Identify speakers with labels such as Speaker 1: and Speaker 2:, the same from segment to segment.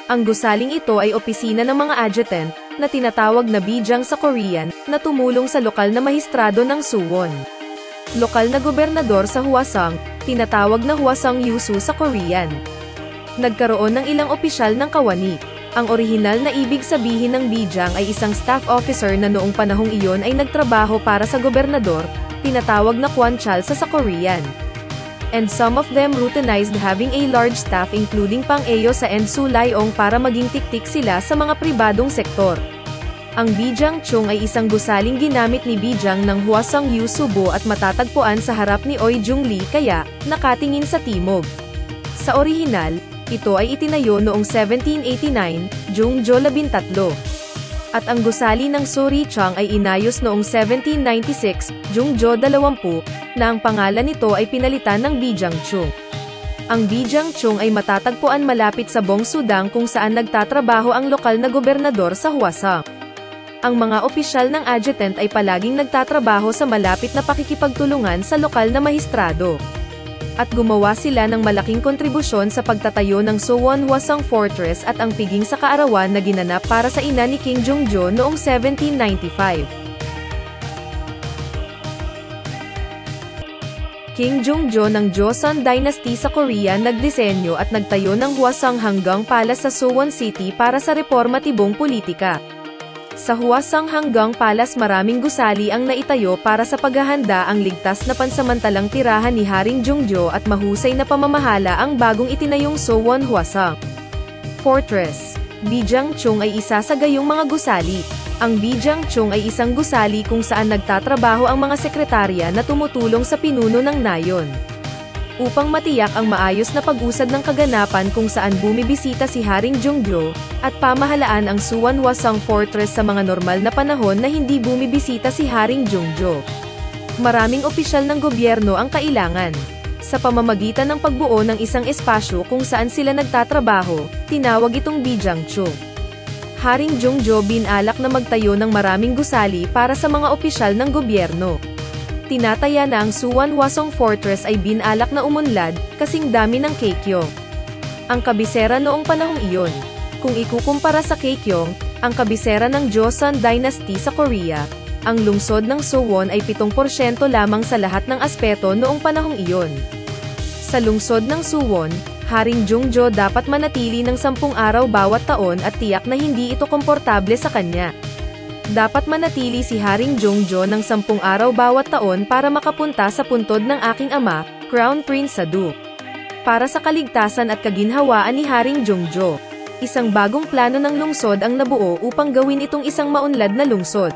Speaker 1: Ang gusaling ito ay opisina ng mga adjutant, na tinatawag na bijang sa Korean, na tumulong sa lokal na mahistrado ng Suwon. Lokal na gobernador sa Hwasong, tinatawag na Hwasong Yusu sa Korean. Nagkaroon ng ilang opisyal ng kawani. Ang orihinal na ibig sabihin ng bijang ay isang staff officer na noong panahong iyon ay nagtrabaho para sa gobernador, tinatawag na kwanchal sa Korean. And some of them routinized having a large staff including pang-eyo sa Ensulayong para maging tiktik sila sa mga pribadong sektor. Ang bijang chung ay isang gusaling ginamit ni bijang ng Hwasong Yusubo at matatagpuan sa harap ni Oi Jung-lee kaya, nakatingin sa timog. Sa orihinal, ito ay itinayo noong 1789, Jungjo 13. At ang gusali ng Suri-chang ay inayos noong 1796, Jungjo 20, na ang pangalan nito ay pinalitan ng Bijang Chung. Ang Bijang Chung ay matatagpuan malapit sa Bongsu-dang kung saan nagtatrabaho ang lokal na gobernador sa Hwasong. Ang mga opisyal ng adjutant ay palaging nagtatrabaho sa malapit na pakikipagtulungan sa lokal na mahistrado. At gumawa sila ng malaking kontribusyon sa pagtatayo ng Suwon Hwasong Fortress at ang piging sa kaarawan na ginanap para sa ina ni King Jungjo noong 1795. King Jungjo ng Joseon Dynasty sa Korea nagdisenyo at nagtayo ng Hwasong Hanggang Palace sa Suwon City para sa reformatibong politika. Sa Hwasong Hanggang Palace maraming gusali ang naitayo para sa paghahanda ang ligtas na pansamantalang tirahan ni Haring Jungjo at mahusay na pamamahala ang bagong itinayong Suwon Hwasong Fortress. Bijang Chung ay isa sa gayong mga gusali. Ang Bijang Chung ay isang gusali kung saan nagtatrabaho ang mga sekretarya na tumutulong sa pinuno ng nayon. Upang matiyak ang maayos na pag-usad ng kaganapan kung saan bumibisita si Haring Jungjo, at pamahalaan ang Suwon Hwasong Fortress sa mga normal na panahon na hindi bumibisita si Haring Jungjo. Maraming opisyal ng gobyerno ang kailangan. Sa pamamagitan ng pagbuo ng isang espasyo kung saan sila nagtatrabaho, tinawag itong Bijang Chung. Haring Jungjo binalak na magtayo ng maraming gusali para sa mga opisyal ng gobyerno. Tinataya na ang Suwon Hwasong Fortress ay binalak na umunlad, kasing dami ng Kaekyeong. Ang kabisera noong panahong iyon. Kung ikukumpara sa Kaekyeong, ang kabisera ng Joseon Dynasty sa Korea, ang lungsod ng Suwon ay 7% lamang sa lahat ng aspeto noong panahong iyon. Sa lungsod ng Suwon, Haring Jungjo dapat manatili ng 10 araw bawat taon at tiyak na hindi ito komportable sa kanya. Dapat manatili si Haring Jungjo ng 10 araw bawat taon para makapunta sa puntod ng aking ama, Crown Prince Sadu. Para sa kaligtasan at kaginhawaan ni Haring Jungjo, isang bagong plano ng lungsod ang nabuo upang gawin itong isang maunlad na lungsod.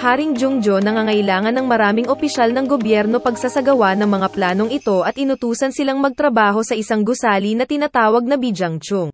Speaker 1: Haring Jungjo nangangailangan ng maraming opisyal ng gobyerno pagsasagawa ng mga planong ito at inutusan silang magtrabaho sa isang gusali na tinatawag na Bijang Chung.